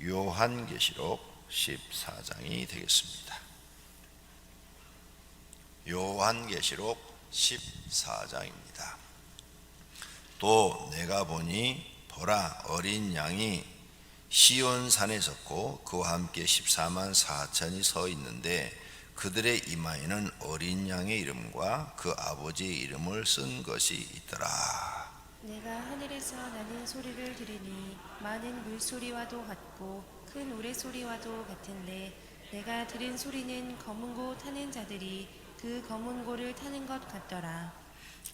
요한계시록 14장이 되겠습니다. 요한계시록 14장입니다. 또 내가 보니 보라, 어린 양이 시온산에 섰고 그와 함께 14만 4천이 서 있는데 그들의 이마에는 어린 양의 이름과 그 아버지의 이름을 쓴 것이 있더라. 내가 하늘에서 나는 소리를 들으니 많은 물소리와도 같고 큰 우레소리와도 같은데 내가 들은 소리는 검은 고 타는 자들이 그 검은 고를 타는 것 같더라.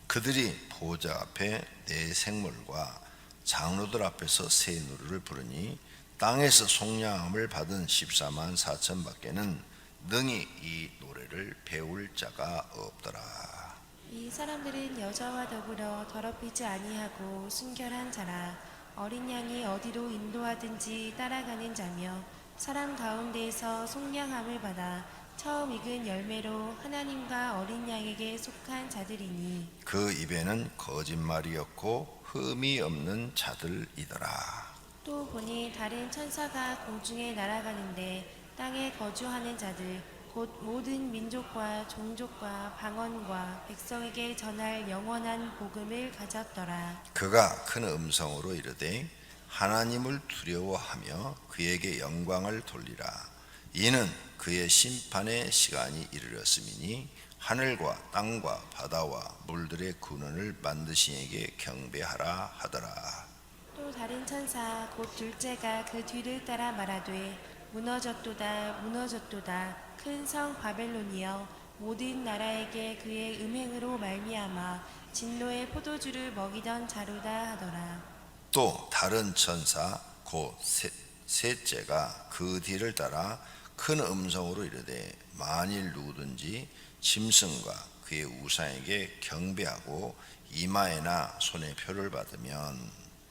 그들이 보좌 앞에 네 생물과 장로들 앞에서 새 노래를 부르니 땅에서 속량함을 받은 14만 4천 밖에는 능히 이 노래를 배울 자가 없더라. 이 사람들은 여자와 더불어 더럽히지 아니하고 순결한 자라. 어린 양이 어디로 인도하든지 따라가는 자며 사람 가운데에서 속량함을 받아 처음 익은 열매로 하나님과 어린 양에게 속한 자들이니 그 입에는 거짓말이었고 흠이 없는 자들이더라. 또 보니 다른 천사가 공중에 날아가는데 땅에 거주하는 자들 곧 모든 민족과 종족과 방언과 백성에게 전할 영원한 복음을 가졌더라. 그가 큰 음성으로 이르되 하나님을 두려워하며 그에게 영광을 돌리라. 이는 그의 심판의 시간이 이르렀음이니 하늘과 땅과 바다와 물들의 근원을 만드신 이에게 경배하라 하더라. 또 다른 천사 곧 둘째가 그 뒤를 따라 말하되 무너졌도다 무너졌도다 큰 성 바벨론이여 모든 나라에게 그의 음행으로 말미암아 진노의 포도주를 먹이던 자루다 하더라. 또 다른 천사 곧 셋째가 그 뒤를 따라 큰 음성으로 이르되 만일 누구든지 짐승과 그의 우상에게 경배하고 이마에나 손에 표를 받으면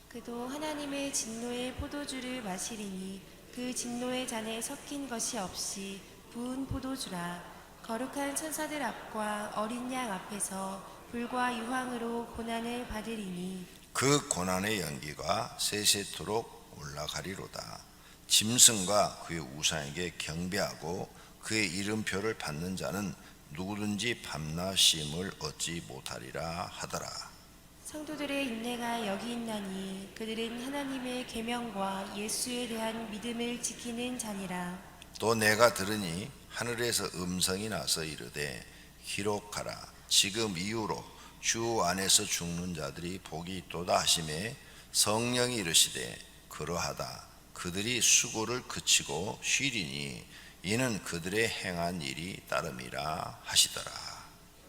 그도 하나님의 진노의 포도주를 마시리니 그 진노의 잔에 섞인 것이 없이 부은 포도주라. 거룩한 천사들 앞과 어린 양 앞에서 불과 유황으로 고난을 받으리니 그 고난의 연기가 세세토록 올라가리로다. 짐승과 그의 우상에게 경배하고 그의 이름표를 받는 자는 누구든지 밤낮 쉼을 얻지 못하리라 하더라. 성도들의 인내가 여기 있나니 그들은 하나님의 계명과 예수에 대한 믿음을 지키는 자니라. 또 내가 들으니 하늘에서 음성이 나서 이르되 기록하라. 지금 이후로 주 안에서 죽는 자들이 복이 있도다 하시매 성령이 이르시되 그러하다. 그들이 수고를 그치고 쉬리니 이는 그들의 행한 일이 따름이라 하시더라.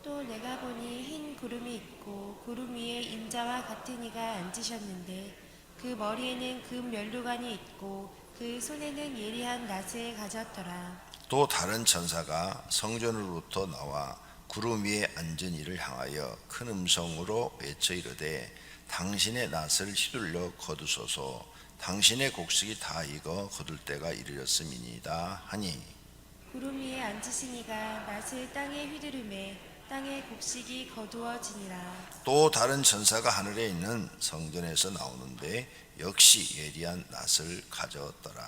또 내가 보니 흰 구름이 있고 구름 위에 인자와 같은 이가 앉으셨는데 그 머리에는 금 면류관이 있고 그 손에는 예리한 낫을 가졌더라. 또 다른 천사가 성전으로부터 나와 구름 위에 앉은 이를 향하여 큰 음성으로 외쳐 이르되 당신의 낫을 휘둘러 거두소서. 당신의 곡식이 다 익어 거둘 때가 이르렀음이니이다 하니 구름 위에 앉으신 이가 낫을 땅에 휘두르매 땅의 곡식이 거두어지니라. 또 다른 천사가 하늘에 있는 성전에서 나오는데 역시 예리한 낫을 가져왔더라.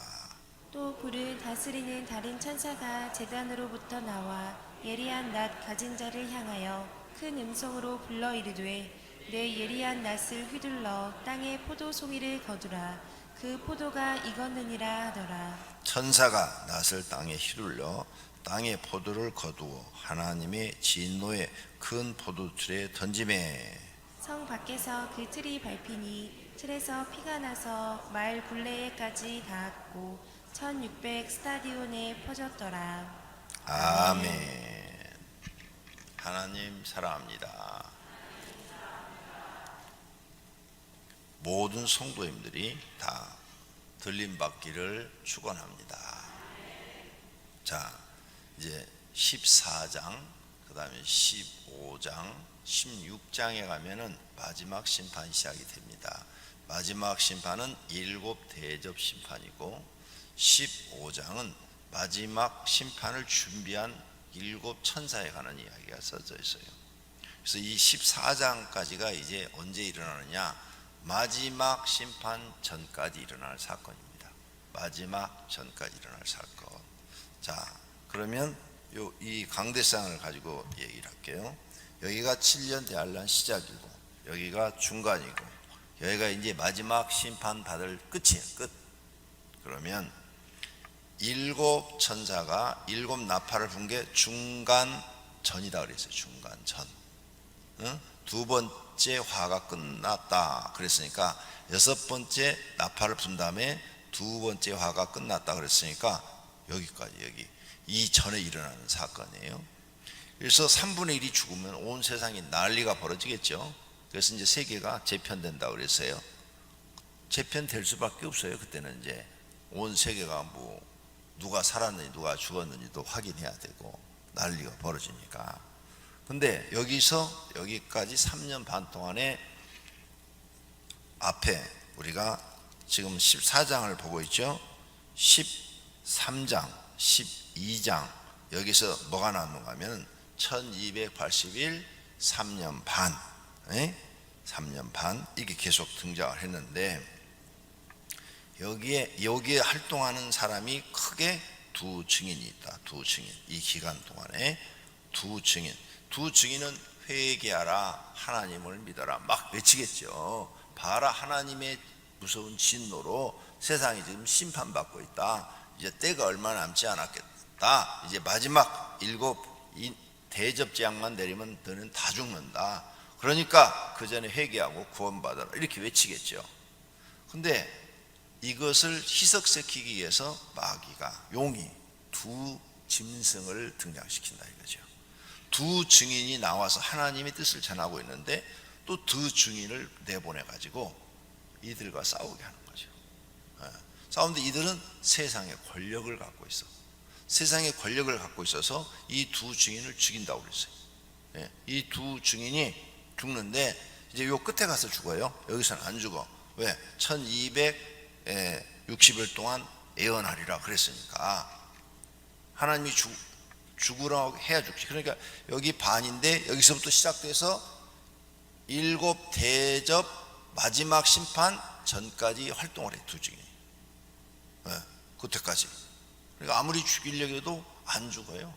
또 불을 다스리는 다른 천사가 제단으로부터 나와 예리한 낫 가진 자를 향하여 큰 음성으로 불러 이르되 내 예리한 낫을 휘둘러 땅의 포도 송이를 거두라. 그 포도가 익었느니라 하더라. 천사가 낫을 땅에 휘둘러 땅의 포도를 거두어 하나님의 진노의 큰 포도틀에 던지매 성 밖에서 그 틀이 밟히니 틀에서 피가 나서 말 굴레에까지 닿았고 1600 스타디온에 퍼졌더라. 아멘. 하나님 사랑합니다. 모든 성도님들이 다 들림 받기를 축원합니다. 자, 이제 14장, 그 다음에 15장, 16장에 가면은 마지막 심판이 시작이 됩니다. 마지막 심판은 7 대접 심판이고 15장은 마지막 심판을 준비한 7 천사에 관한 이야기가 써져 있어요. 그래서 이 14장까지가 이제 언제 일어나느냐? 마지막 심판 전까지 일어날 사건입니다. 마지막 전까지 일어날 사건. 자, 그러면 이 강대상을 가지고 얘기를 할게요. 여기가 7년 대환란 시작이고, 여기가 중간이고, 여기가 이제 마지막 심판 받을 끝이에요. 끝. 그러면 일곱 천사가 일곱 나팔을 분 게 중간 전이다 그랬어요. 중간 전. 응? 두 번째 화가 끝났다 그랬으니까 여섯 번째 나팔을 분 다음에 두 번째 화가 끝났다 그랬으니까 여기까지, 여기 이 전에 일어나는 사건이에요. 그래서 3분의 1이 죽으면 온 세상이 난리가 벌어지겠죠. 그래서 이제 세계가 재편된다 그랬어요. 재편될 수밖에 없어요. 그때는 이제 온 세계가 뭐 누가 살았는지 누가 죽었는지도 확인해야 되고 난리가 벌어지니까. 근데 여기서 여기까지 3년 반 동안에 앞에 우리가 지금 14장을 보고 있죠. 13장, 12장 여기서 뭐가 나오는가 하면 1281 3년 반, 3년 반 이게 계속 등장을 했는데 여기에 활동하는 사람이 크게 두 증인이 있다. 두 증인. 이 기간 동안에 두 증인은 회개하라, 하나님을 믿어라 막 외치겠죠. 봐라, 하나님의 무서운 진노로 세상이 지금 심판받고 있다. 이제 때가 얼마 남지 않았겠다. 이제 마지막 일곱 대접재앙만 내리면 너는 다 죽는다. 그러니까 그 전에 회개하고 구원받아라 이렇게 외치겠죠. 근데 이것을 희석시키기 위해서 마귀가, 용이 두 짐승을 등장시킨다 이거죠. 두 증인이 나와서 하나님의 뜻을 전하고 있는데 또 두 증인을 내보내 가지고 이들과 싸우게 하는 거죠. 싸우는데 이들은 세상의 권력을 갖고 있어. 세상의 권력을 갖고 있어서 이 두 증인을 죽인다고 그랬어요. 이 두 증인이 죽는데 이제 요 끝에 가서 죽어요. 여기서는 안 죽어. 왜? 1260일 동안 예언하리라 그랬으니까 하나님이 죽으라고 해야 죽지. 그러니까 여기 반인데 여기서부터 시작돼서 일곱 대접 마지막 심판 전까지 활동을 해. 두 증인이. 그때까지. 그러니까 아무리 죽이려고 해도 안 죽어요.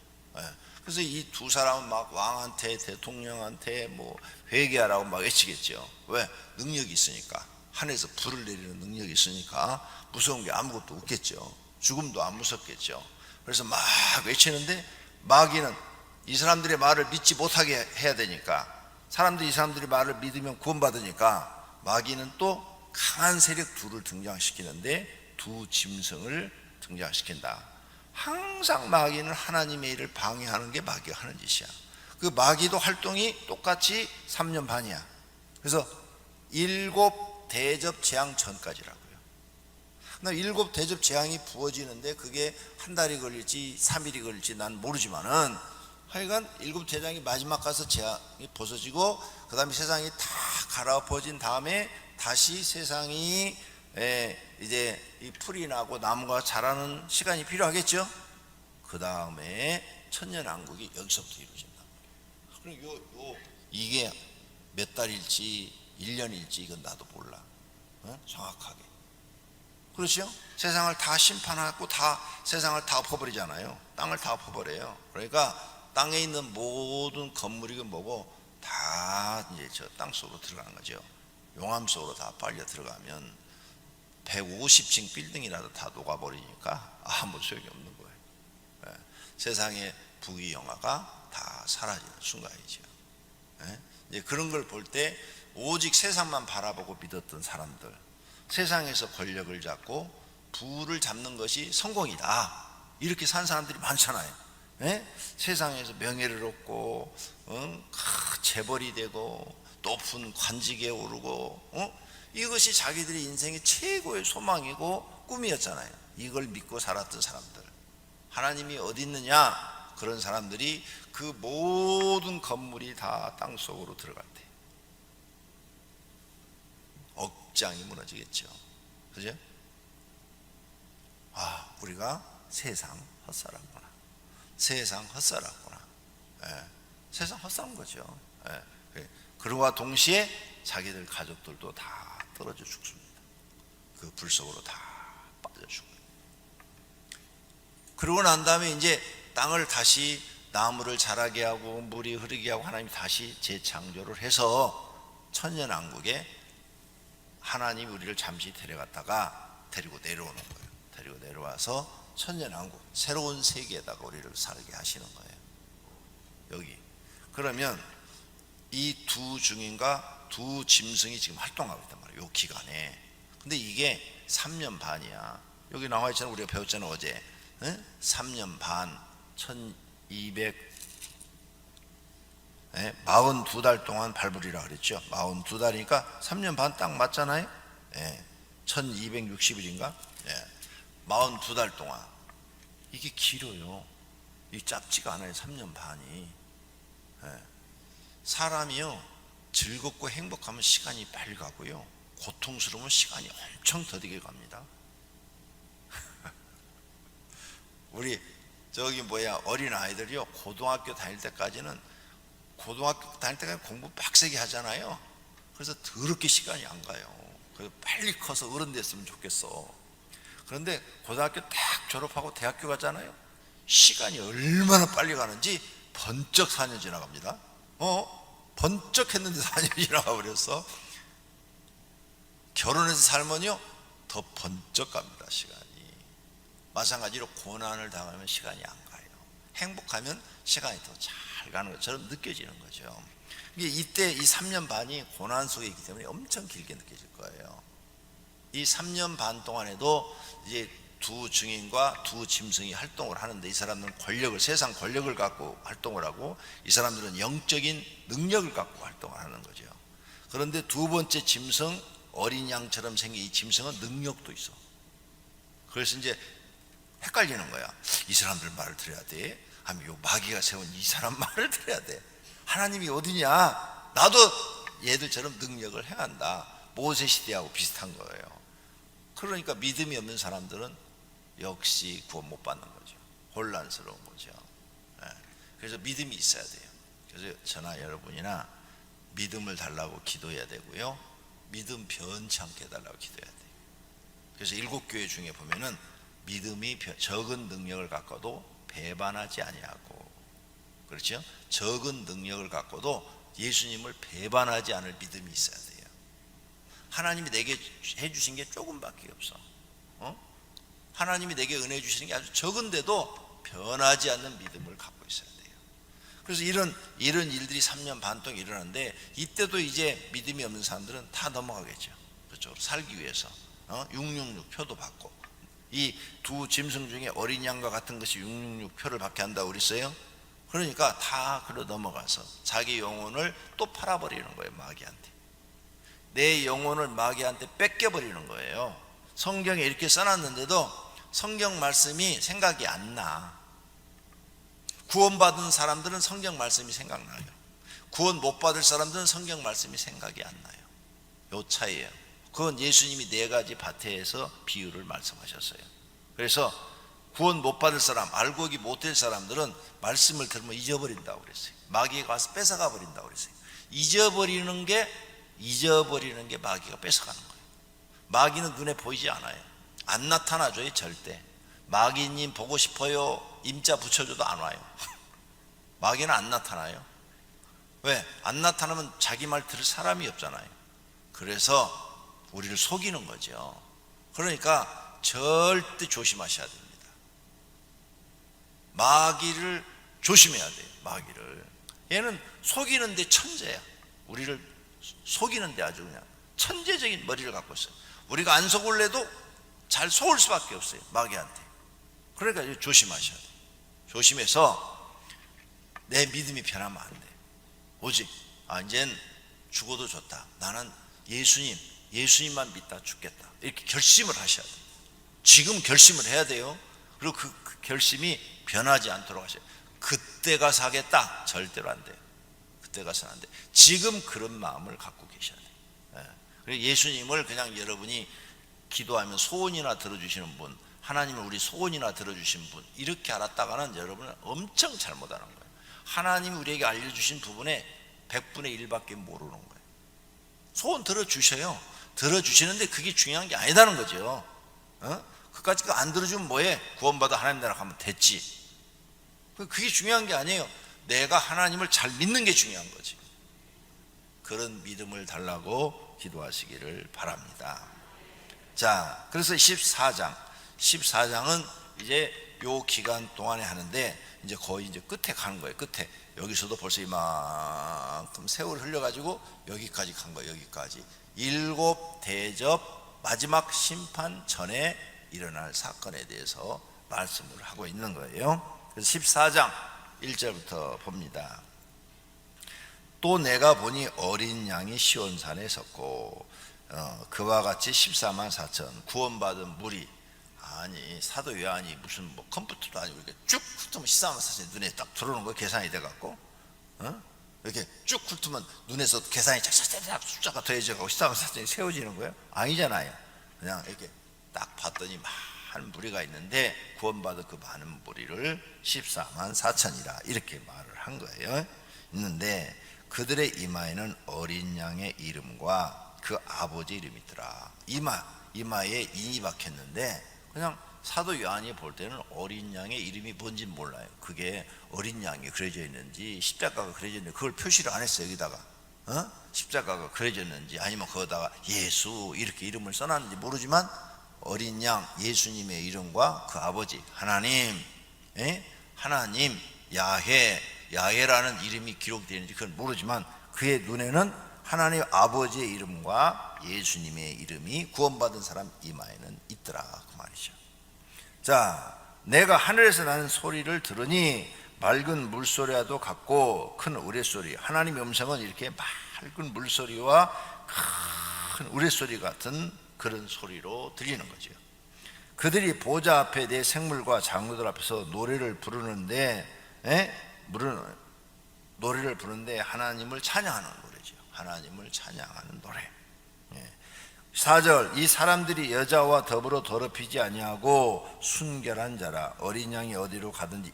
그래서 이 두 사람은 막 왕한테, 대통령한테 뭐 회개하라고 막 외치겠죠. 왜? 능력이 있으니까. 하늘에서 불을 내리는 능력이 있으니까 무서운 게 아무것도 없겠죠. 죽음도 안 무섭겠죠. 그래서 막 외치는데 마귀는 이 사람들의 말을 믿지 못하게 해야 되니까, 사람들이 이 사람들의 말을 믿으면 구원받으니까 마귀는 또 강한 세력 둘을 등장시키는데 두 짐승을 등장시킨다. 항상 마귀는 하나님의 일을 방해하는 게 마귀가 하는 짓이야. 그 마귀도 활동이 똑같이 3년 반이야. 그래서 일곱 대접 재앙 전까지라고요. 일곱 대접 재앙이 부어지는데 그게 한 달이 걸릴지 3일이 걸릴지 난 모르지만은 하여간 일곱 대장이 마지막 가서 재앙이 벗어지고 그 다음에 세상이 다 갈아엎어진 다음에 다시 세상이 이제 이 풀이 나고 나무가 자라는 시간이 필요하겠죠. 그 다음에 천년왕국이 여기서부터 이루어진다. 그리고 이게 몇 달일지 1년일지 이건 나도 몰라. 정확하게. 그렇죠? 세상을 다 심판하고 다 세상을 다 엎어버리잖아요. 땅을 다 엎어버려요. 그러니까 땅에 있는 모든 건물이고 뭐고 다 이제 저 땅 속으로 들어가는 거죠. 용암 속으로 다 빨려 들어가면 150층 빌딩이라도 다 녹아버리니까 아무 소용이 없는 거예요. 세상의 부귀영화가 다 사라지는 순간이죠. 이제 그런 걸 볼 때 오직 세상만 바라보고 믿었던 사람들, 세상에서 권력을 잡고 부를 잡는 것이 성공이다 이렇게 산 사람들이 많잖아요. 세상에서 명예를 얻고 재벌이 되고 높은 관직에 오르고 이것이 자기들의 인생의 최고의 소망이고 꿈이었잖아요. 이걸 믿고 살았던 사람들, 하나님이 어디 있느냐? 그런 사람들이 그 모든 건물이 다 땅속으로 들어갈 때 억장이 무너지겠죠. 그죠? 우리가 세상 헛살았구나. 세상 헛살았구나. 세상 헛살은 거죠. 그러와 동시에 자기들 가족들도 다 떨어져 죽습니다. 그 불 속으로 다 빠져 죽어요. 그러고 난 다음에 이제 땅을 다시 나무를 자라게 하고 물이 흐르게 하고 하나님이 다시 재창조를 해서 천년왕국에 하나님이 우리를 잠시 데려갔다가 데리고 내려오는 거예요. 데리고 내려와서 천년왕국 새로운 세계에다가 우리를 살게 하시는 거예요. 여기 그러면 이 두 증인과 두 짐승이 지금 활동하고 있단 말이에요. 이 기간에. 근데 이게 3년 반이야. 여기 나와 있잖아. 우리가 배웠잖아 어제. 3년 반 42달 동안 발부리라 그랬죠. 42달이니까 3년 반 딱 맞잖아요. 1260일인가? 42달 동안. 이게 길어요. 이 짧지가 않아요. 3년 반이. 사람이요 즐겁고 행복하면 시간이 빨리 가고요, 고통스러우면 시간이 엄청 더디게 갑니다. 우리 어린 아이들이요 고등학교 다닐 때까지 공부 빡세게 하잖아요. 그래서 더럽게 시간이 안 가요. 그래서 빨리 커서 어른 됐으면 좋겠어. 그런데 고등학교 딱 졸업하고 대학교 가잖아요. 시간이 얼마나 빨리 가는지 번쩍 4년 지나갑니다. 번쩍 했는데 4년이 지나가 버렸어. 결혼해서 살면요 더 번쩍 갑니다. 시간이. 마찬가지로 고난을 당하면 시간이 안 가요. 행복하면 시간이 더 잘 가는 것처럼 느껴지는 거죠. 이때 이 3년 반이 고난 속에 있기 때문에 엄청 길게 느껴질 거예요. 이 3년 반 동안에도 이제 두 증인과 두 짐승이 활동을 하는데, 이 사람들은 세상 권력을 갖고 활동을 하고, 이 사람들은 영적인 능력을 갖고 활동을 하는 거죠. 그런데 두 번째 짐승, 어린 양처럼 생긴 이 짐승은 능력도 있어. 그래서 이제 헷갈리는 거야. 이 사람들 말을 들어야 돼? 아니면 요 마귀가 세운 이 사람 말을 들어야 돼? 하나님이 어디냐? 나도 얘들처럼 능력을 행한다. 모세 시대하고 비슷한 거예요. 그러니까 믿음이 없는 사람들은 역시 구원 못 받는 거죠. 혼란스러운 거죠. 그래서 믿음이 있어야 돼요. 그래서 저나 여러분이나 믿음을 달라고 기도해야 되고요, 믿음 변치 않게 해달라고 기도해야 돼요. 그래서 7교회 중에 보면은 믿음이 적은 능력을 갖고도 배반하지 아니하고, 그렇죠? 적은 능력을 갖고도 예수님을 배반하지 않을 믿음이 있어야 돼요. 하나님이 내게 해주신 게 조금밖에 없어. 하나님이 내게 은혜 주시는 게 아주 적은데도 변하지 않는 믿음을 갖고 있어야 돼요. 그래서 이런 일들이 3년 반 동안 일어나는데, 이때도 이제 믿음이 없는 사람들은 다 넘어가겠죠. 그쪽으로 살기 위해서 666 표도 받고, 이 두 짐승 중에 어린 양과 같은 것이 666 표를 받게 한다고 그랬어요. 그러니까 다 그로 넘어가서 자기 영혼을 또 팔아버리는 거예요. 마귀한테. 내 영혼을 마귀한테 뺏겨버리는 거예요. 성경에 이렇게 써놨는데도 성경 말씀이 생각이 안 나. 구원받은 사람들은 성경 말씀이 생각나요. 구원 못 받을 사람들은 성경 말씀이 생각이 안 나요. 요 차이예요. 그건 예수님이 4가지 밭에서 비유를 말씀하셨어요. 그래서 구원 못 받을 사람, 알고기 못할 사람들은 말씀을 들으면 잊어버린다고 그랬어요. 마귀가 와서 뺏어가 버린다고 그랬어요. 잊어버리는 게 마귀가 뺏어가는 거예요. 마귀는 눈에 보이지 않아요. 안 나타나줘요. 절대. 마귀님 보고 싶어요 임자 붙여줘도 안 와요. 마귀는 안 나타나요. 왜? 안 나타나면 자기 말 들을 사람이 없잖아요. 그래서 우리를 속이는 거죠. 그러니까 절대 조심하셔야 됩니다. 마귀를 조심해야 돼요. 마귀를. 얘는 속이는데 천재야. 우리를 속이는데 아주 그냥 천재적인 머리를 갖고 있어요. 우리가 안 속을래도 잘 속을 수밖에 없어요. 마귀한테. 그러니까 조심하셔야 돼요. 조심해서 내 믿음이 변하면 안 돼. 오직 이젠 죽어도 좋다. 나는 예수님만 믿다 죽겠다. 이렇게 결심을 하셔야 돼요. 지금 결심을 해야 돼요. 그리고 그 결심이 변하지 않도록 하셔야 돼요. 그때 가서 하겠다. 절대로 안 돼요. 그때 가서는 안 돼요. 지금 그런 마음을 갖고 계셔야 돼요. 그리고 예수님을 그냥 여러분이 기도하면 소원이나 들어주시는 분, 하나님은 우리 소원이나 들어주신 분, 이렇게 알았다가는 여러분은 엄청 잘못하는 거예요. 하나님이 우리에게 알려주신 부분에 100분의 1밖에 모르는 거예요. 소원 들어주셔요. 들어주시는데 그게 중요한 게 아니다는 거죠. 그까짓 거 안 들어주면 뭐해? 구원받아 하나님 나라 가면 됐지. 그게 중요한 게 아니에요. 내가 하나님을 잘 믿는 게 중요한 거지. 그런 믿음을 달라고 기도하시기를 바랍니다. 자, 그래서 14장은 이제 요 기간 동안에 하는데 이제 거의 이제 끝에 가는 거예요. 끝에. 여기서도 벌써 이만큼 세월 흘려가지고 여기까지 간 거예요. 여기까지. 7 대접 마지막 심판 전에 일어날 사건에 대해서 말씀을 하고 있는 거예요. 그래서 14장 1절부터 봅니다. 또 내가 보니 어린 양이 시온산에 섰고 그와 같이 14만 4천 구원받은 무리. 아니 사도 요한이 무슨 뭐 컴퓨터도 아니고 이렇게 쭉 훑으면 14만 4천이 눈에 딱 들어오는 거 계산이 돼갖고 이렇게 쭉 훑으면 눈에서 계산이 착착착 숫자가 더해져가고 14만 4천이 세워지는 거예요? 아니잖아요. 그냥 이렇게 딱 봤더니 많은 무리가 있는데 구원받은 그 많은 무리를 14만 4천이라 이렇게 말을 한 거예요. 있는데 그들의 이마에는 어린 양의 이름과 그 아버지 이름이 있더라. 이마에 인이 박혔는데 그냥 사도 요한이 볼 때는 어린 양의 이름이 뭔지 몰라요. 그게 어린 양이 그려져 있는지 십자가가 그려져 있는지 그걸 표시를 안 했어요. 여기다가 십자가가 그려졌는지 아니면 거기다가 예수 이렇게 이름을 써놨는지 모르지만 어린 양 예수님의 이름과 그 아버지 하나님 야훼라는 이름이 기록되어 있는지 그건 모르지만 그의 눈에는 하나님 아버지의 이름과 예수님의 이름이 구원받은 사람 이마에는 있더라 그 말이죠. 자, 내가 하늘에서 나는 소리를 들으니 맑은 물소리와도 같고 큰 우레소리. 하나님의 음성은 이렇게 맑은 물소리와 큰 우레소리 같은 그런 소리로 들리는 거죠. 그들이 보좌 앞에 내 생물과 장로들 앞에서 노래를 부르는데 하나님을 찬양하는 노래죠. 하나님을 찬양하는 노래. 4절 이 사람들이 여자와 더불어 더럽히지 아니하고 순결한 자라 어린 양이 어디로 가든지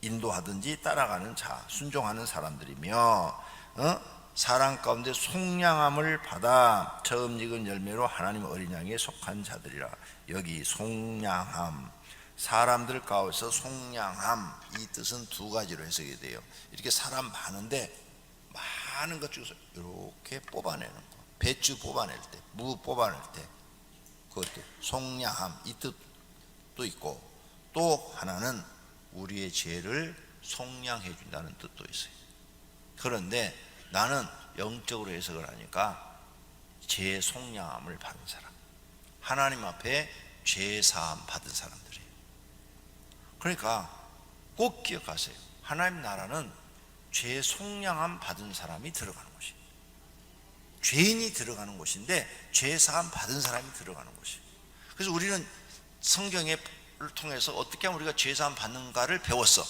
인도하든지 따라가는 자 순종하는 사람들이며 사랑 가운데 속량함을 받아 처음 익은 열매로 하나님 어린 양에 속한 자들이라. 여기 속량함 사람들 가운데서 속량함 이 뜻은 두 가지로 해석이 돼요. 이렇게 사람 많은데 많은 것 중에서 이렇게 뽑아내는 거. 배추 뽑아낼 때, 무 뽑아낼 때 그것도 속량함 이 뜻도 있고 또 하나는 우리의 죄를 속량해 준다는 뜻도 있어요. 그런데 나는 영적으로 해석을 하니까 죄 속량함을 받은 사람, 하나님 앞에 죄 사함 받은 사람들이에요. 그러니까 꼭 기억하세요. 하나님 나라는 죄 속량함 받은 사람이 들어가는 곳이에요. 죄인이 들어가는 곳인데 죄 사함 받은 사람이 들어가는 곳이에요. 그래서 우리는 성경을 통해서 어떻게 하면 우리가 죄 사함 받는가를 배웠어.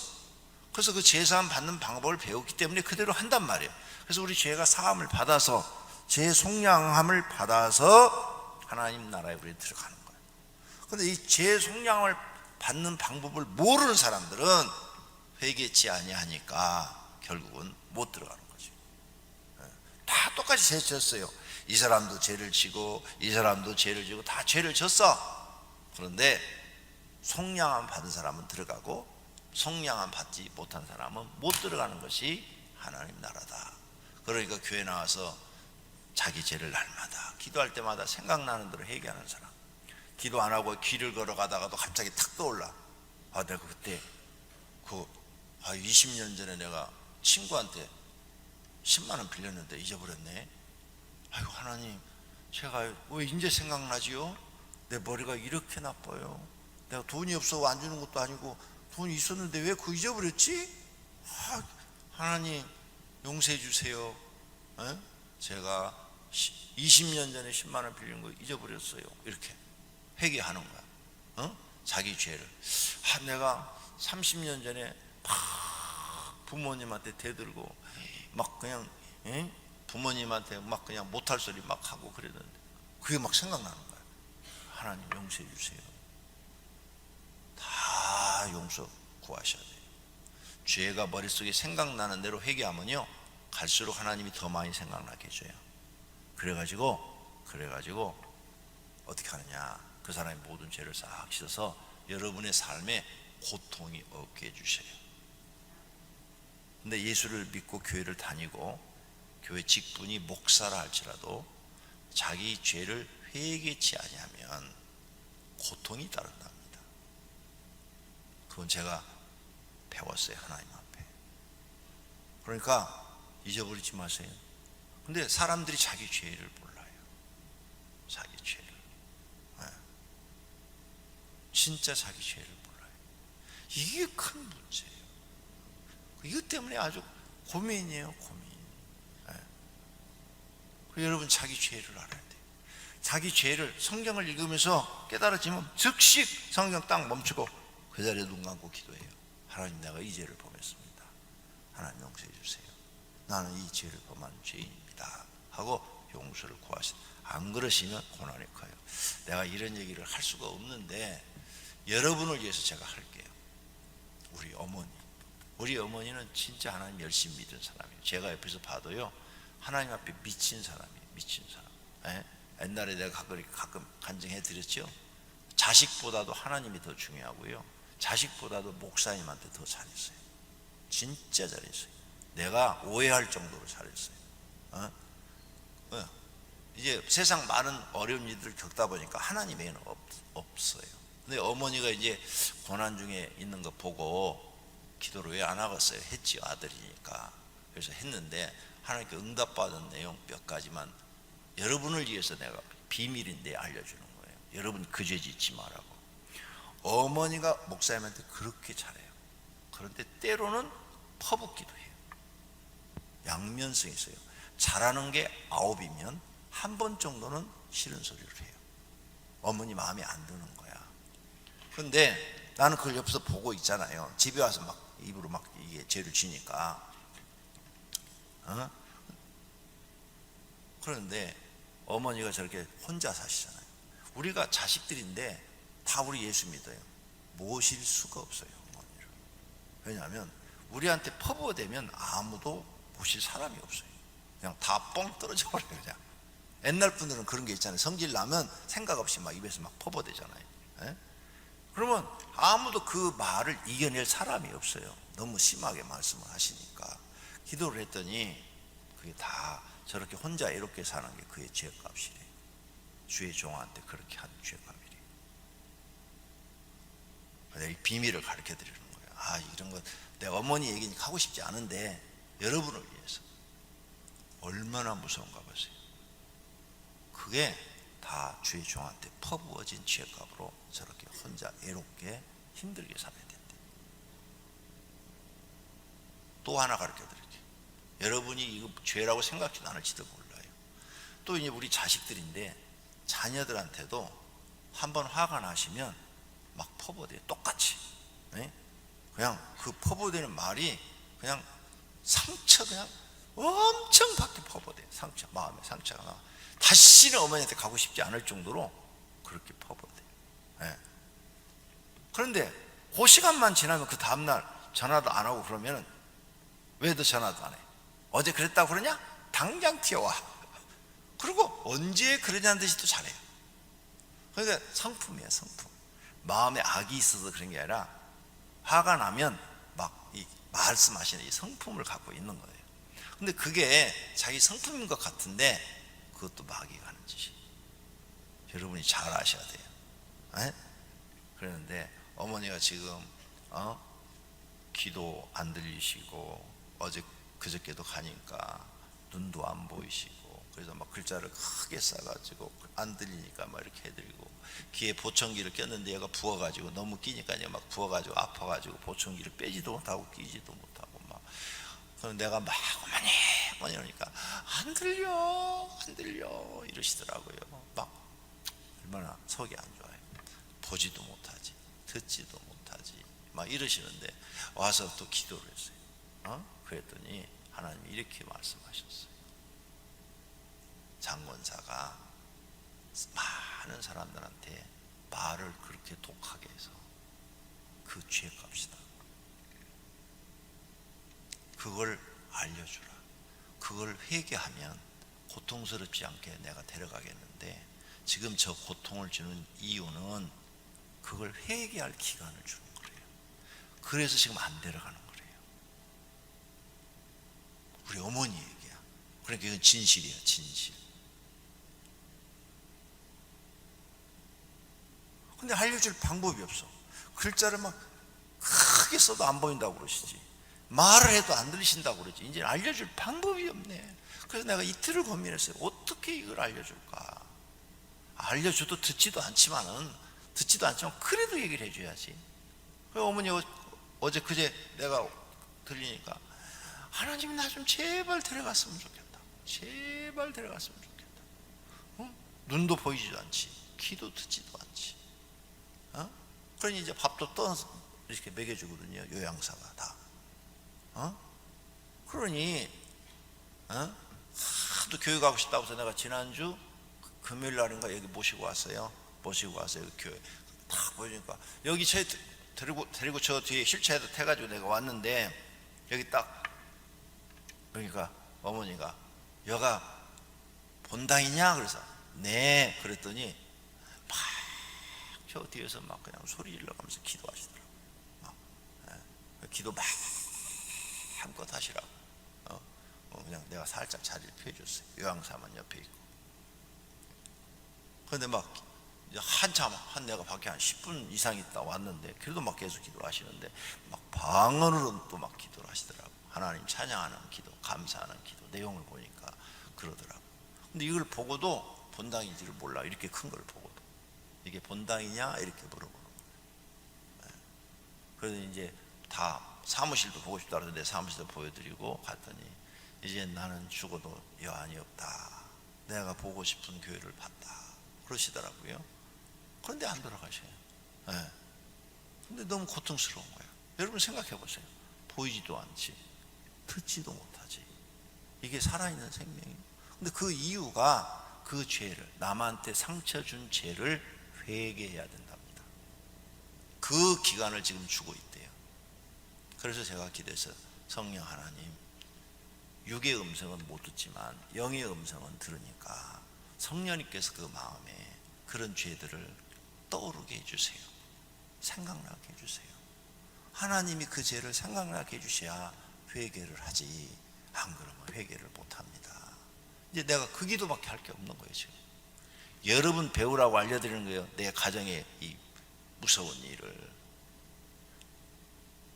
그래서 그 죄 사함 받는 방법을 배웠기 때문에 그대로 한단 말이에요. 그래서 우리 죄가 사함을 받아서 죄 속량함을 받아서 하나님 나라에 우리 들어가는 거예요. 그런데 이 죄 속량을 받는 방법을 모르는 사람들은 회개치 아니하니까 결국은 못 들어가는 거죠. 다 똑같이 죄 졌어요. 이 사람도 죄를 지고 이 사람도 죄를 지고 다 죄를 졌어. 그런데 속량함 받은 사람은 들어가고 속량함 받지 못한 사람은 못 들어가는 것이 하나님 나라다. 그러니까 교회 나와서 자기 죄를 날마다 기도할 때마다 생각나는 대로 회개하는 사람, 기도 안 하고 길을 걸어가다가도 갑자기 탁 떠올라. 내가 그때 20년 전에 내가 친구한테 10만 원 빌렸는데 잊어버렸네. 아이고 하나님, 제가 왜 이제 생각나지요? 내 머리가 이렇게 나빠요. 내가 돈이 없어 안 주는 것도 아니고 돈이 있었는데 왜 그거 잊어버렸지? 하나님 용서해 주세요. 제가 20년 전에 10만 원 빌린 거 잊어버렸어요. 이렇게 회개하는 거야. 자기 죄를. 내가 30년 전에 부모님한테 대들고 막 그냥 부모님한테 막 그냥 못할 소리 막 하고 그랬는데 그게 막 생각나는 거야. 하나님 용서해 주세요. 다 용서 구하셔야 돼요. 죄가 머릿속에 생각나는 대로 회개하면요 갈수록 하나님이 더 많이 생각나게 해줘요. 그래가지고 어떻게 하느냐, 그 사람의 모든 죄를 싹 씻어서 여러분의 삶에 고통이 없게 해주셔요. 근데 예수를 믿고 교회를 다니고 교회 직분이 목사라 할지라도 자기 죄를 회개치 아니하면 고통이 따른답니다. 그건 제가 배웠어요, 하나님 앞에. 그러니까 잊어버리지 마세요. 근데 사람들이 자기 죄를 몰라요. 자기 죄를. 진짜 자기 죄를 몰라요. 이게 큰 문제예요. 이것 때문에 아주 고민이에요, 고민. 여러분 자기 죄를 알아야 돼요. 자기 죄를 성경을 읽으면서 깨달아지면 즉시 성경 딱 멈추고 그 자리에 눈 감고 기도해요. 하나님, 내가 이 죄를 범했습니다. 하나님 용서해 주세요. 나는 이 죄를 범한 죄인입니다 하고 용서를 구하시다. 안 그러시면 고난이 커요. 내가 이런 얘기를 할 수가 없는데 여러분을 위해서 제가 할게요. 우리 어머니는 진짜 하나님 열심히 믿은 사람이에요. 제가 옆에서 봐도요, 하나님 앞에 미친 사람이에요. 미친 사람. 옛날에 내가 가끔 간증해 드렸죠. 자식보다도 하나님이 더 중요하고요, 자식보다도 목사님한테 더 잘했어요. 진짜 잘했어요. 내가 오해할 정도로 잘했어요. 이제 세상 많은 어려운 일들을 겪다 보니까 하나님 외에는 없어요. 근데 어머니가 이제 고난 중에 있는 거 보고 기도를 왜 안 하겠어요? 했지요, 아들이니까. 그래서 했는데 하나님께 응답받은 내용 몇 가지만 여러분을 위해서 내가 비밀인데 알려주는 거예요. 여러분 그 죄 짓지 말라고. 어머니가 목사님한테 그렇게 잘해요. 그런데 때로는 퍼붓기도 해요. 양면성이 있어요. 잘하는 게 9이면 한 번 정도는 싫은 소리를 해요. 어머니 마음에 안 드는 거야. 그런데 나는 그걸 옆에서 보고 있잖아요. 집에 와서 막 입으로 막 이게 죄를 지니까. 그런데 어머니가 저렇게 혼자 사시잖아요. 우리가 자식들인데 다 우리 예수 믿어요. 모실 수가 없어요, 어머니를. 왜냐하면 우리한테 퍼부어대면 아무도 모실 사람이 없어요. 그냥 다 뻥 떨어져 버려요. 그냥. 옛날 분들은 그런 게 있잖아요. 성질 나면 생각 없이 막 입에서 막 퍼부어대잖아요. 그러면 아무도 그 말을 이겨낼 사람이 없어요. 너무 심하게 말씀을 하시니까. 기도를 했더니 그게 다 저렇게 혼자 이렇게 사는 게 그의 죄값이래. 주의 종한테 그렇게 한 죄값이래. 내가 이 비밀을 가르쳐 드리는 거예요. 이런 거 내 어머니 얘기는 하고 싶지 않은데 여러분을 위해서 얼마나 무서운가 보세요. 그게 다 주의 종한테 퍼부어진 죄값으로 저렇게 혼자 애롭게 힘들게 살아야 된대. 또 하나 가르쳐 드릴게요. 여러분이 이거 죄라고 생각지도 않을지도 몰라요. 또 이제 우리 자식들인데 자녀들한테도 한번 화가 나시면 막 퍼부어대요. 똑같이. 그냥 그 퍼부어대는 말이 그냥 상처 그냥 엄청 밖에 퍼부어대요. 상처, 마음에 상처가 나. 다시는 어머니한테 가고 싶지 않을 정도로 그렇게 퍼부어대요. 그런데 그 시간만 지나면 그 다음날 전화도 안 하고 그러면 왜 너 전화도 안 해? 어제 그랬다고 그러냐? 당장 튀어와. 그리고 언제 그러냐는 듯이 또 잘해요. 그러니까 성품이에요, 성품. 마음에 악이 있어서 그런 게 아니라 화가 나면 막 이 말씀하시는 이 성품을 갖고 있는 거예요. 근데 그게 자기 성품인 것 같은데 그것도 마귀가 하는 짓이에요. 여러분이 잘 아셔야 돼요. 그러는데 어머니가 지금 귀도 안 들리시고 어제 그저께도 가니까 눈도 안 보이시고 그래서 막 글자를 크게 써가지고 안 들리니까 막 이렇게 해드리고 귀에 보청기를 꼈는데 얘가 부어가지고 너무 끼니까 막 부어가지고 아파가지고 보청기를 빼지도 못하고 끼지도 못하고 막. 그럼 내가 막 어머니 이러니까 안 들려 이러시더라고요. 막 얼마나 속이 안 좋아요. 보지도 못하지 듣지도 못하지 막 이러시는데 와서 또 기도를 했어요. 그랬더니 하나님이 이렇게 말씀하셨어요. 장권사가 많은 사람들한테 말을 그렇게 독하게 해서 그 죄값이다. 그걸 알려주라. 그걸 회개하면 고통스럽지 않게 내가 데려가겠는데 지금 저 고통을 주는 이유는 그걸 회개할 기간을 주는 거예요. 그래서 지금 안 데려가는 거예요. 우리 어머니 얘기야. 그러니까 이건 진실이야, 진실. 근데 알려줄 방법이 없어. 글자를 막 크게 써도 안 보인다고 그러시지, 말을 해도 안 들리신다고 그러지. 이제 알려줄 방법이 없네. 그래서 내가 이틀을 고민했어요. 어떻게 이걸 알려줄까? 알려줘도 듣지도 않지만 그래도 얘기를 해줘야지. 그 어머니 어제 그제 내가 들리니까 하나님 나 좀 제발 데려갔으면 좋겠다. 제발 데려갔으면 좋겠다. 어? 눈도 보이지도 않지, 귀도 듣지도 않지. 어? 그러니 이제 밥도 떠서 이렇게 먹여주거든요, 요양사가 다. 그러니 하도 교회 가고 싶다고 해서 내가 지난주 금요일 날인가 여기 모시고 왔어요. 모시고 와서 여기 교회 딱 보여주니까 여기 제 데리고 저 뒤에 휠체어도 태가지고 내가 왔는데 여기 딱 그러니까 어머니가 여가 본당이냐? 그래서 네. 그랬더니 막 저 뒤에서 막 그냥 소리 질러가면서 기도하시더라고. 기도 마음껏 하시라고. 그냥 내가 살짝 자리를 펴줬어요. 요양사만 옆에 있고. 그런데 막 한참 내가 밖에 한 10분 이상 있다 왔는데 그래도 막 계속 기도하시는데 막 방언으로 또 막 기도를 하시더라고. 하나님 찬양하는 기도, 감사하는 기도 내용을 보니까 그러더라고. 근데 이걸 보고도 본당인지를 몰라. 이렇게 큰 걸 보고도 이게 본당이냐 이렇게 물어보는 거예요. 그래서 이제 다 사무실도 보고 싶다 그래서 내 사무실도 보여드리고 갔더니 이제 나는 죽어도 여한이 없다. 내가 보고 싶은 교회를 봤다. 그러시더라고요. 그런데 안 돌아가셔요. 근데 너무 고통스러운 거예요. 여러분 생각해 보세요. 보이지도 않지, 듣지도 못하지. 이게 살아있는 생명이에요. 근데 그 이유가 그 죄를, 남한테 상처 준 죄를 회개해야 된답니다. 그 기간을 지금 주고 있대요. 그래서 제가 기도해서 성령 하나님, 육의 음성은 못 듣지만 영의 음성은 들으니까 성령님께서 그 마음에 그런 죄들을 떠오르게 해주세요. 생각나게 해주세요. 하나님이 그 죄를 생각나게 해주셔야 회개를 하지, 안 그러면 회개를 못합니다. 이제 내가 그 기도밖에 할 게 없는 거예요. 지금 여러분 배우라고 알려드리는 거예요. 내 가정의 이 무서운 일을.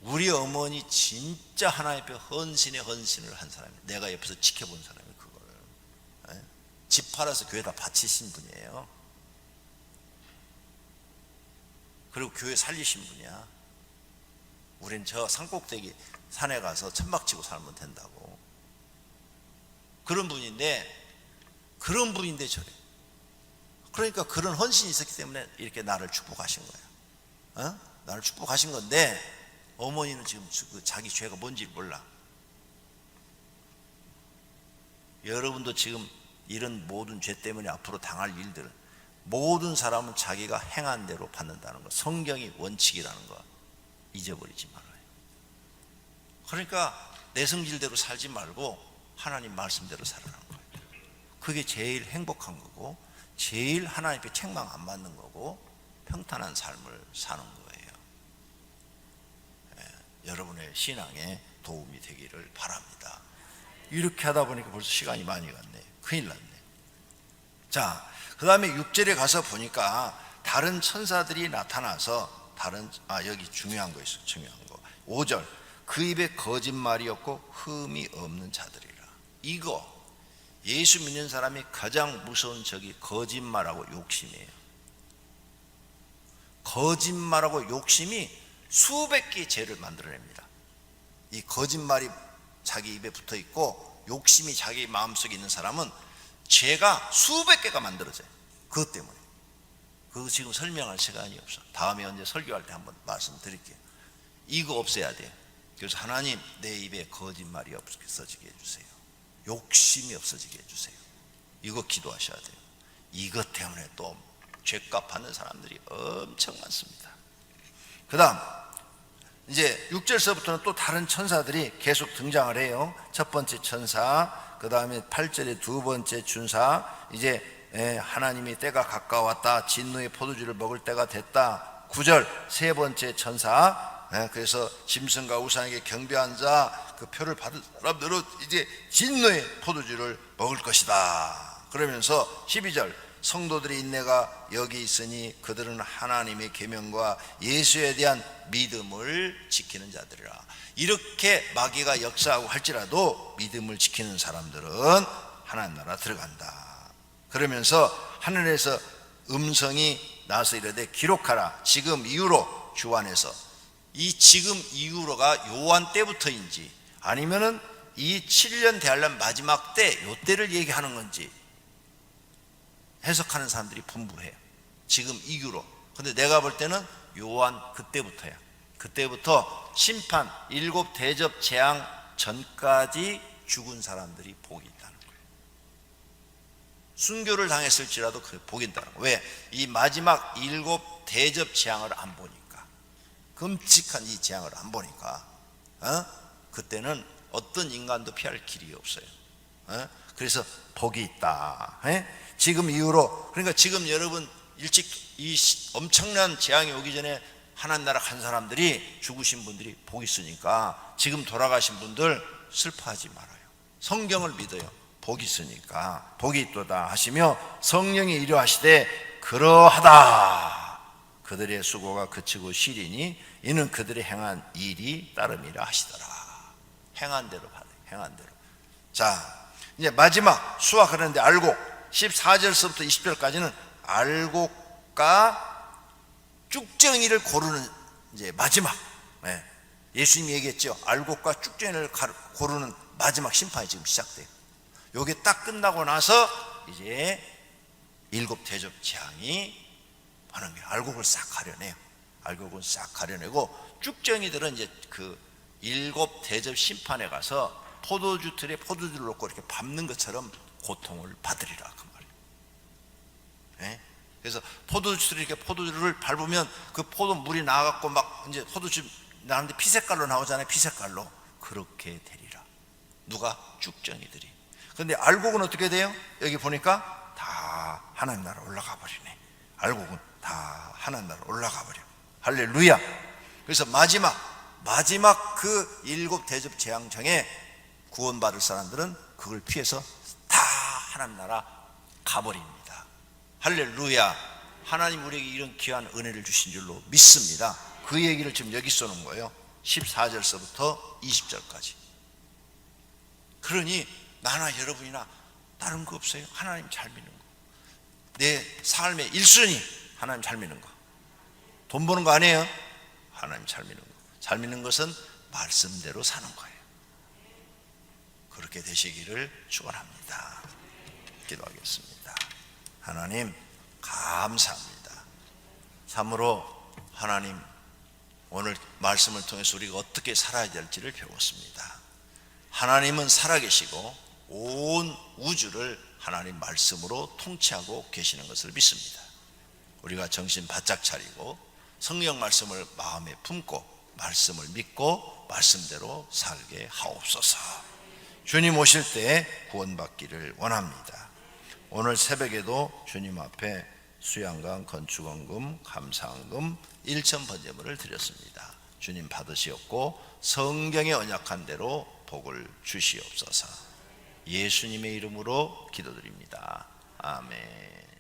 우리 어머니 진짜 하나님 앞에 헌신의 헌신을 한 사람이, 내가 옆에서 지켜본 사람이 그거를 집 팔아서 교회다 바치신 분이에요. 그리고 교회 살리신 분이야. 우린 저 산꼭대기 산에 가서 천막 치고 살면 된다고. 그런 분인데 저래. 그러니까 그런 헌신이 있었기 때문에 이렇게 나를 축복하신 거야. 나를 축복하신 건데 어머니는 지금 자기 죄가 뭔지 몰라. 여러분도 지금 이런 모든 죄 때문에 앞으로 당할 일들, 모든 사람은 자기가 행한 대로 받는다는 거, 성경이 원칙이라는 거 잊어버리지 말아요. 그러니까 내 성질대로 살지 말고 하나님 말씀대로 살아라는 거예요. 그게 제일 행복한 거고 제일 하나님 앞에 책망 안 받는 거고 평탄한 삶을 사는 거예요. 여러분의 신앙에 도움이 되기를 바랍니다. 이렇게 하다 보니까 벌써 시간이 많이 갔네. 큰일 났네. 자, 그 다음에 6절에 가서 보니까 다른 천사들이 나타나서 여기 중요한 거 있어요. 중요한 거. 5절, 그 입에 거짓말이 없고 흠이 없는 자들이라. 이거 예수 믿는 사람이 가장 무서운 적이 거짓말하고 욕심이에요. 거짓말하고 욕심이 수백 개의 죄를 만들어냅니다. 이 거짓말이 자기 입에 붙어 있고 욕심이 자기 마음속에 있는 사람은 죄가 수백 개가 만들어져요. 그것 때문에. 그거 지금 설명할 시간이 없어. 다음에 언제 설교할 때 한번 말씀드릴게요. 이거 없애야 돼요. 그래서 하나님, 내 입에 거짓말이 없어지게 해주세요. 욕심이 없어지게 해주세요. 이거 기도하셔야 돼요. 이것 때문에 또 죄값 받는 사람들이 엄청 많습니다. 그 다음 이제 6절서부터는 또 다른 천사들이 계속 등장을 해요. 첫 번째 천사, 그 다음에 8절에 두 번째 준사, 이제 하나님이 때가 가까웠다, 진노의 포도주를 먹을 때가 됐다. 9절 세 번째 천사, 그래서 짐승과 우상에게 경배한 자 그 표를 받을 사람들은 이제 진노의 포도주를 먹을 것이다. 그러면서 12절 성도들의 인내가 여기 있으니 그들은 하나님의 계명과 예수에 대한 믿음을 지키는 자들이라. 이렇게 마귀가 역사하고 할지라도 믿음을 지키는 사람들은 하나님 나라 들어간다. 그러면서 하늘에서 음성이 나서 이르되 기록하라. 지금 이후로 주 안에서, 이 지금 이후로가 요한 때부터인지 아니면은 이 7년 대환란 마지막 때 요 때를 얘기하는 건지 해석하는 사람들이 분분해요. 지금 이후로. 근데 내가 볼 때는 요한 그때부터야. 그때부터 심판 7 대접 재앙 전까지 죽은 사람들이 복이 있다는 거예요. 순교를 당했을지라도 그 복이 있다는 거예요. 왜? 이 마지막 7 대접 재앙을 안 보니까, 끔찍한 이 재앙을 안 보니까 그때는 어떤 인간도 피할 길이 없어요. 그래서 복이 있다. 지금 이후로, 그러니까 지금 여러분 일찍 이 엄청난 재앙이 오기 전에 하나님 나라 간 사람들이, 죽으신 분들이 복이 있으니까 지금 돌아가신 분들 슬퍼하지 말아요. 성경을 믿어요. 복이 있으니까 복이 있도다 하시며 성령이 이르하시되 그러하다. 그들의 수고가 그치고 쉬리니 이는 그들의 행한 일이 따름이라 하시더라. 행한 대로 받아요. 행한 대로. 자, 이제 마지막 수확하는데 알곡 14절서부터 20절까지는 알곡과 쭉정이를 고르는 이제 마지막, 예수님이 얘기했죠. 알곡과 쭉정이를 고르는 마지막 심판이 지금 시작돼요. 요게 딱 끝나고 나서 이제 7 대접 재앙이 하는 거예요. 알곡을 싹 가려내요. 알곡은 싹 가려내고 쭉정이들은 이제 그 7 대접 심판에 가서 포도주 틀에 포도주를 놓고 이렇게 밟는 것처럼 고통을 받으리라 그 말이에요. 그래서 포도주 틀에 이렇게 포도주를 밟으면 그 포도물이 나와갖고 막 이제 포도주 나는데 피색깔로 나오잖아요. 피색깔로. 그렇게 되리라. 누가? 쭉정이들이. 근데 알곡은 어떻게 돼요? 여기 보니까 다 하나님 나라 올라가 버리네. 알곡은 다 하나님 나라 올라가 버려. 할렐루야. 그래서 마지막 그 7 대접 재앙장에 구원받을 사람들은 그걸 피해서 다 하나님 나라 가버립니다. 할렐루야. 하나님 우리에게 이런 귀한 은혜를 주신 줄로 믿습니다. 그 얘기를 지금 여기 써놓은 거예요. 14절서부터 20절까지. 그러니 나나 여러분이나 다른 거 없어요. 하나님 잘 믿는 거. 내 삶의 1순위 하나님 잘 믿는 거. 돈 버는 거 아니에요. 하나님 잘 믿는 거. 잘 믿는 것은 말씀대로 사는 거예요. 그렇게 되시기를 축원합니다. 기도하겠습니다. 하나님 감사합니다. 참으로 하나님 오늘 말씀을 통해서 우리가 어떻게 살아야 될지를 배웠습니다. 하나님은 살아계시고 온 우주를 하나님 말씀으로 통치하고 계시는 것을 믿습니다. 우리가 정신 바짝 차리고 성령 말씀을 마음에 품고 말씀을 믿고 말씀대로 살게 하옵소서. 주님 오실 때 구원받기를 원합니다. 오늘 새벽에도 주님 앞에 수양강 건축원금 감사원금 1천 번제물을 드렸습니다. 주님 받으시옵고 성경에 언약한 대로 복을 주시옵소서. 예수님의 이름으로 기도드립니다. 아멘.